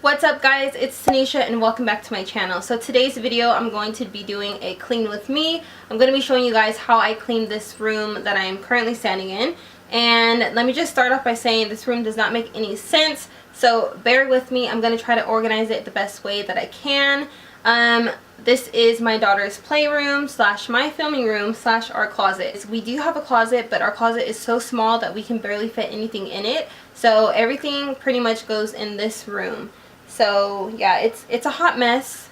What's up guys, it's Tanisha and welcome back to my channel. So today's video I'm going to be doing a clean with me. I'm going to be showing you guys how I clean this room that I am currently standing in. And let me just start off by saying this room does not make any sense, so bear with me. I'm going to try to organize it the best way that I can. This is my daughter's playroom slash my filming room slash our closet. We do have a closet, but our closet is so small that we can barely fit anything in it. So everything pretty much goes in this room. So yeah, it's a hot mess.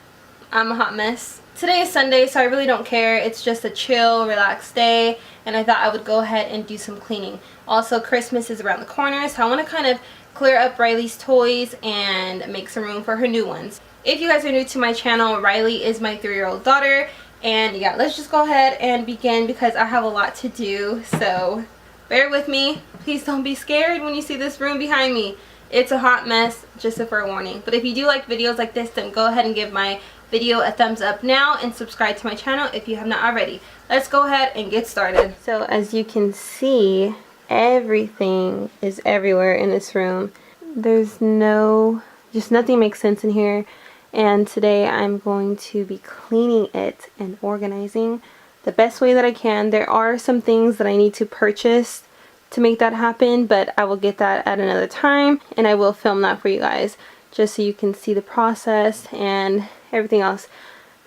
I'm a hot mess. Today is Sunday, so I really don't care. It's just a chill, relaxed day, and I thought I would go ahead and do some cleaning. Also, Christmas is around the corner, so I want to kind of clear up Riley's toys and make some room for her new ones. If you guys are new to my channel, Riley is my 3-year-old daughter, and yeah, let's just go ahead and begin because I have a lot to do, so bear with me. Please don't be scared when you see this room behind me. It's a hot mess, just a fair warning. But if you do like videos like this, then go ahead and give my video a thumbs up now and subscribe to my channel if you have not already. Let's go ahead and get started. So as you can see, everything is everywhere in this room. There's just nothing makes sense in here. And today I'm going to be cleaning it and organizing the best way that I can. There are some things that I need to purchase to make that happen, but I will get that at another time, and I will film that for you guys just so you can see the process and everything else.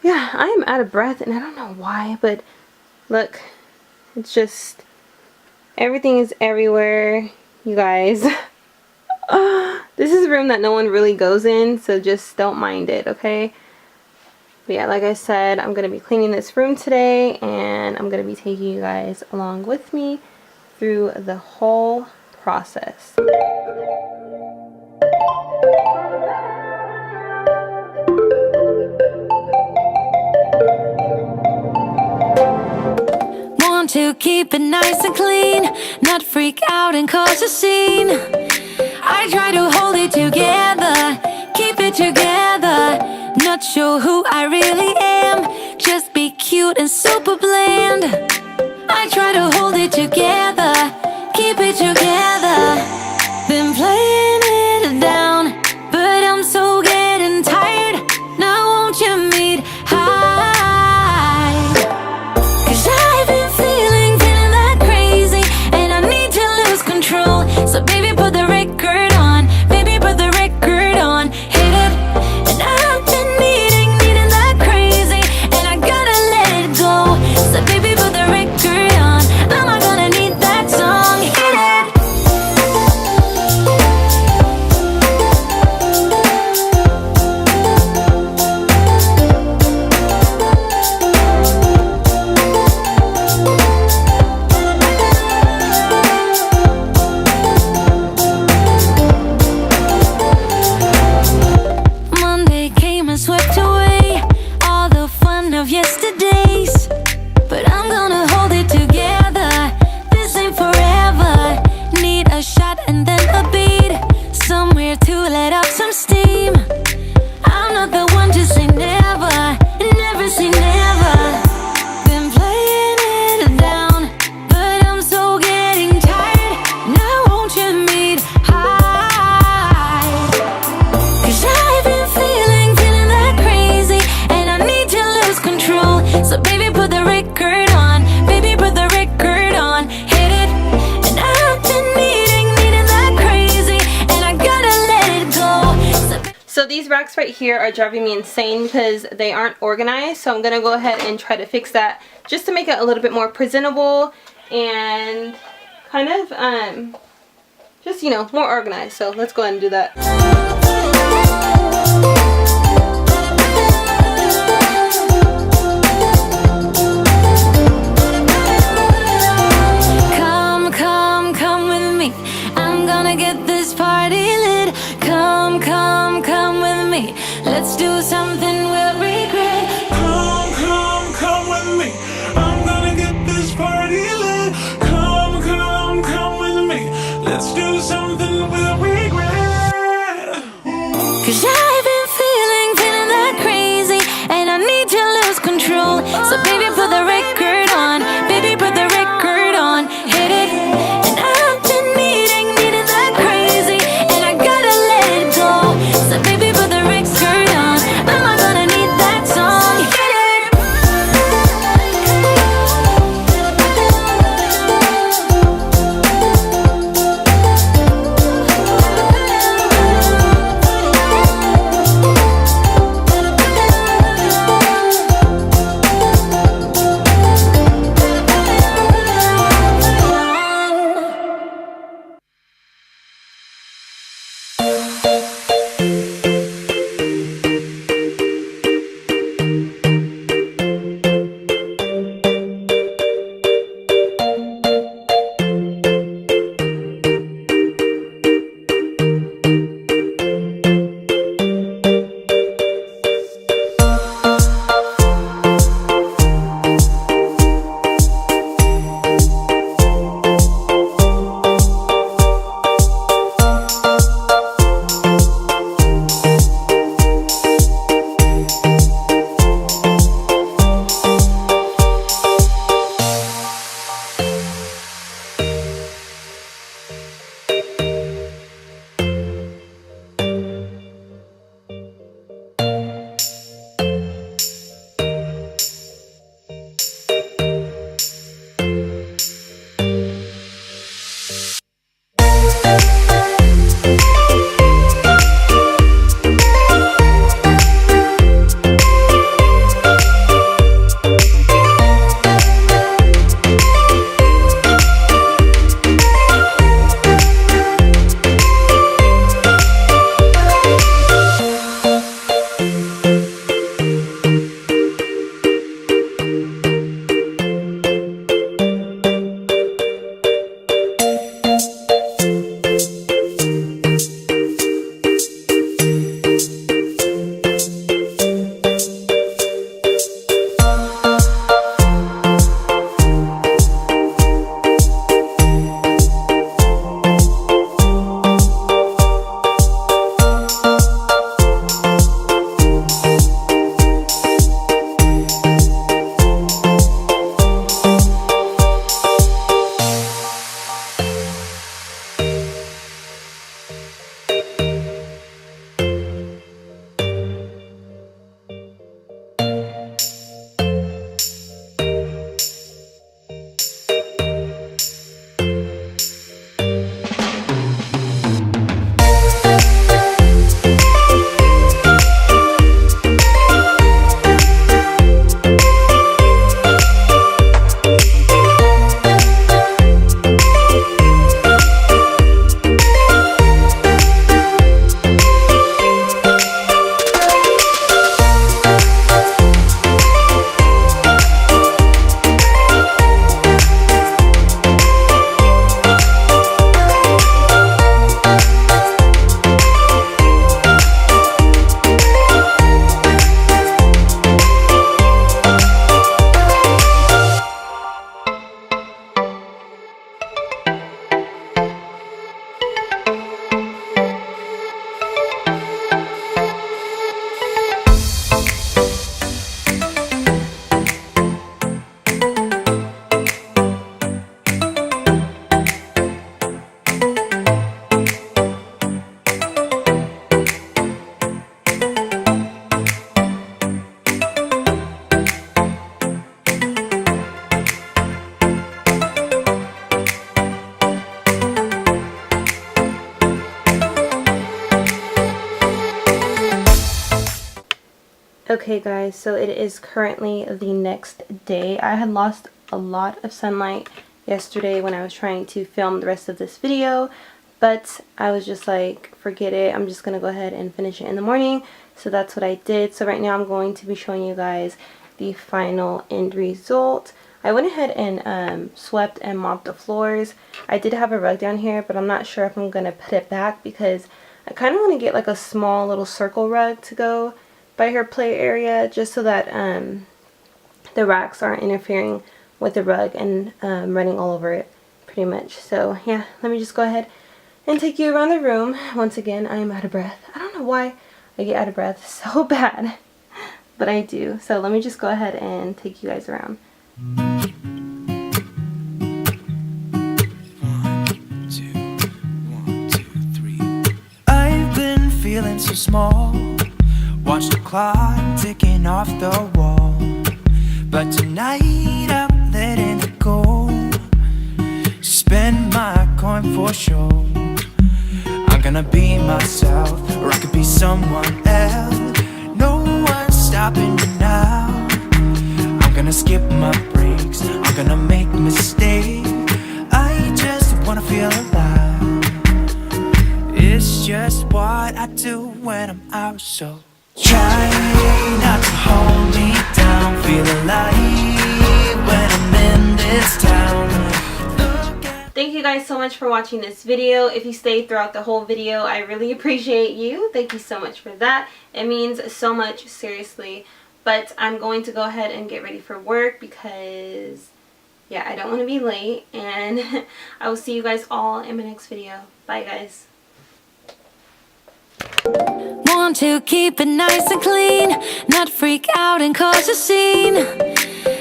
Yeah, I am out of breath and I don't know why, but look, it's just everything is everywhere, you guys. This is a room that no one really goes in, so just don't mind it, okay? But yeah, like I said, I'm going to be cleaning this room today, and I'm going to be taking you guys along with me through the whole process. Want to keep it nice and clean, not freak out and cause a scene. I try to hold it together, keep it together. Not sure who I really am, just be cute and super bland. I try to hold it together, keep it together. Been playing it down, but I'm so getting tired. Now won't you meet high? 'Cause I've been feeling that crazy, and I need to lose control. So baby, put the record on, baby, put the record on, hit it. And I've been needing that crazy, and I gotta let it go. So baby, put the record on, I'm gonna need that song, hit it. Monday came and swept away all the fun of yesterdays, but I'm gonna hold it together. This ain't forever. Need a shot and then a beat, somewhere to let off some steam. I'm not the one to say never, never say never. Been playing it down, but I'm so getting tired. Now won't you meet high? 'Cause I've been feeling that crazy, and I need to lose control. So baby, put the record on, baby, put the record on, hit it. And I've been needing that crazy, and I gotta let it go. So these racks right here are driving me insane because they aren't organized, so I'm gonna go ahead and try to fix that just to make it a little bit more presentable and kind of just, you know, more organized. So let's go ahead and do that. Come with me, I'm gonna get this party lit. Come with me, let's do something we'll regret. Come with me, I'm gonna get this party lit. Come with me, let's do something we'll regret. 'Cause I've been feeling that crazy, and I need to lose control. So baby, put the record on, baby, put the record on, hit it. And I've been needing that crazy, and I gotta let it go. So baby, put Okay guys, so it is currently the next day. I had lost a lot of sunlight yesterday when I was trying to film the rest of this video, but I was just like, forget it, I'm just gonna go ahead and finish it in the morning. So that's what I did. So right now I'm going to be showing you guys the final end result. I went ahead and swept and mopped the floors. I did have a rug down here, but I'm not sure if I'm gonna put it back because I kind of want to get like a small little circle rug to go by her play area, just so that the racks aren't interfering with the rug and running all over it pretty much. So yeah, let me just go ahead and take you around the room. Once again, I am out of breath. I don't know why I get out of breath so bad, but I do. So let me just go ahead and take you guys around. I've been feeling so small. Watch the clock ticking off the wall, but tonight I'm letting it go. Spend my coin for sure. I'm gonna be myself, or I could be someone else. No one's stopping me now. I'm gonna skip my breaks, I'm gonna make mistakes. I just wanna feel alive. It's just what I do when I'm out, so try not to hold me down. Feel alive when I'm in this town. Thank you guys so much for watching this video. If you stayed throughout the whole video, I really appreciate you. Thank you so much for that. It means so much, seriously. But I'm going to go ahead and get ready for work because, yeah, I don't want to be late. And I will see you guys all in my next video. Bye, guys. Want to keep it nice and clean, not freak out and cause a scene.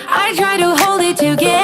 I try to hold it together.